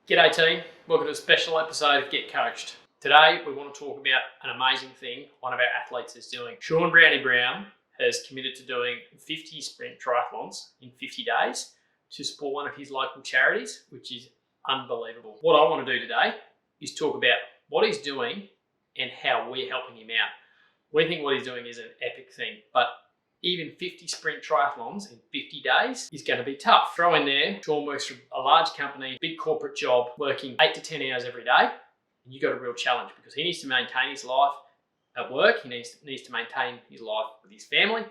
G'day team, welcome to a special episode of Get Coached. Today we want to talk about an amazing thing one of our athletes is doing. Sean Brownie Brown has committed to doing 50 sprint triathlons in 50 days to support one of his local charities, which is unbelievable. What I want to do today is talk about what he's doing and how we're helping him out. We think what he's doing is an epic thing, but even 50 sprint triathlons in 50 days is going to be tough. Throw in there, Sean works for a large company, big corporate job, working 8 to 10 hours every day. And you've got a real challenge because he needs to maintain his life at work, he needs to maintain his life with his family,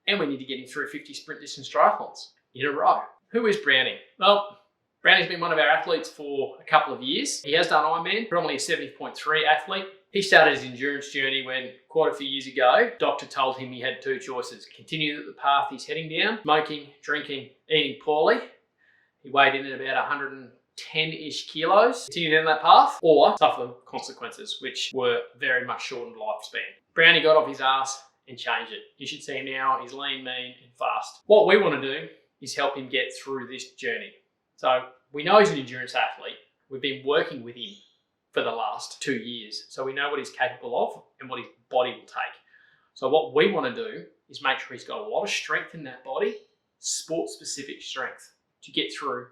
and we need to get him through 50 sprint distance triathlons in a row. Who is Brownie? Well, Brownie's been one of our athletes for a couple of years. He has done Ironman, probably a 70.3 athlete. He started his endurance journey when quite a few years ago, doctor told him he had two choices: continue the path he's heading down, smoking, drinking, eating poorly. He weighed in at about 110-ish kilos, continue down that path, or suffer consequences, which were very much shortened lifespan. Brownie got off his ass and changed it. You should see him now, he's lean, mean, and fast. What we want to do is help him get through this journey. So we know he's an endurance athlete. We've been working with him for the last 2 years. So we know what he's capable of and what his body will take. So what we want to do is make sure he's got a lot of strength in that body, sport-specific strength, to get through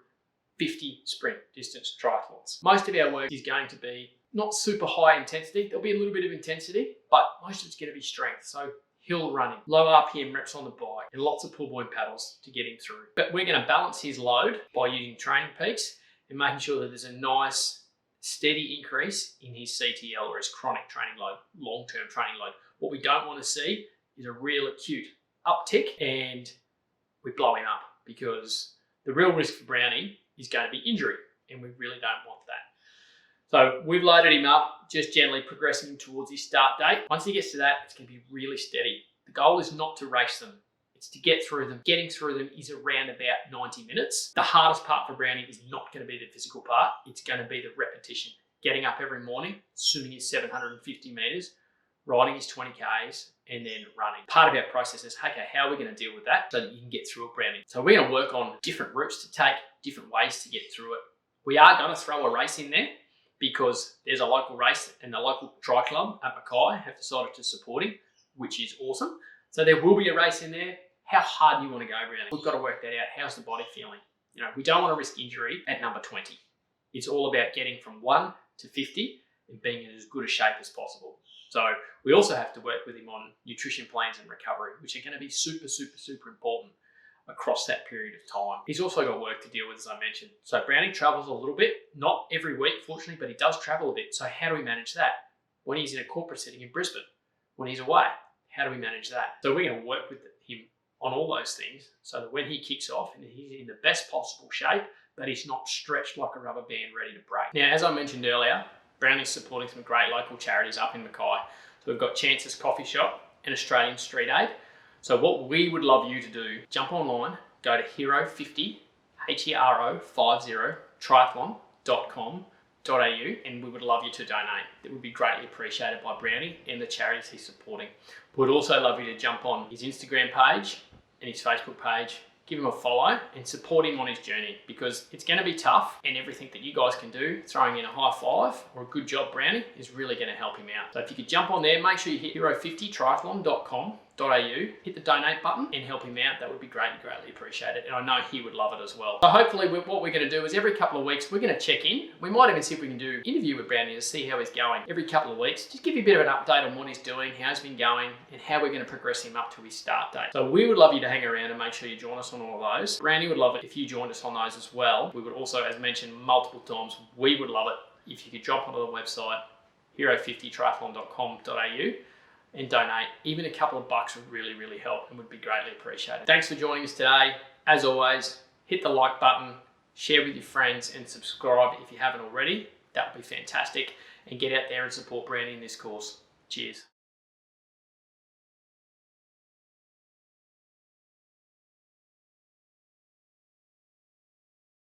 50 sprint distance triathlons. Most of our work is going to be not super high intensity. There'll be a little bit of intensity, but most of it's going to be strength. So hill running, low RPM reps on the bike, and lots of pull buoy paddles to get him through. But we're going to balance his load by using training peaks and making sure that there's a nice steady increase in his CTL, or his chronic training load, long-term training load. What we don't want to see is a real acute uptick and we blow him up, because the real risk for Brownie is going to be injury, and we really don't want that. So we've loaded him up, just gently progressing him towards his start date. Once he gets to that, it's going to be really steady. The goal is not to race them. It's to get through them. Getting through them is around about 90 minutes. The hardest part for Brownie is not going to be the physical part. It's going to be the repetition. Getting up every morning, swimming his 750 meters, riding his 20 Ks, and then running. Part of our process is, okay, how are we going to deal with that so that you can get through it, Brownie? So we're going to work on different routes to take, different ways to get through it. We are going to throw a race in there because there's a local race, and the local tri club at Mackay have decided to support him, which is awesome. So there will be a race in there. How hard do you want to go, Brownie? We've got to work that out. How's the body feeling? You know, we don't want to risk injury at number 20. It's all about getting from 1 to 50 and being in as good a shape as possible. So we also have to work with him on nutrition plans and recovery, which are going to be super, super, super important across that period of time. He's also got work to deal with, as I mentioned. So Brownie travels a little bit, not every week, fortunately, but he does travel a bit. So how do we manage that? When he's in a corporate setting in Brisbane, when he's away, how do we manage that? So we're going to work with him on all those things so that when he kicks off and he's in the best possible shape, that he's not stretched like a rubber band ready to break. Now, as I mentioned earlier, Brownie's supporting some great local charities up in Mackay. So we've got Chance's Coffee Shop and Australian Street Aid. So what we would love you to do, jump online, go to Hero50, Hero50, triathlon.com.au, and we would love you to donate. It would be greatly appreciated by Brownie and the charities he's supporting. We'd also love you to jump on his Instagram page and his Facebook page, give him a follow and support him on his journey, because it's going to be tough, and everything that you guys can do, throwing in a high five or a good job, Brownie, is really going to help him out. So if you could jump on there, make sure you hit Hero50, triathlon.com.au, hit the donate button and help him out. That would be greatly, greatly appreciated. And I know he would love it as well. So hopefully what we're going to do is every couple of weeks, we're going to check in. We might even see if we can do an interview with Brownie to see how he's going every couple of weeks. Just give you a bit of an update on what he's doing, how he's been going, and how we're going to progress him up to his start date. So we would love you to hang around and make sure you join us on all of those. Brownie would love it if you joined us on those as well. We would also, as mentioned multiple times, we would love it if you could jump onto the website, Hero50, triathlon.com.au, and donate. Even a couple of bucks would really, really help and would be greatly appreciated. Thanks for joining us today. As always, hit the like button, share with your friends, and subscribe if you haven't already. That would be fantastic. And get out there and support Brownie in this course. Cheers.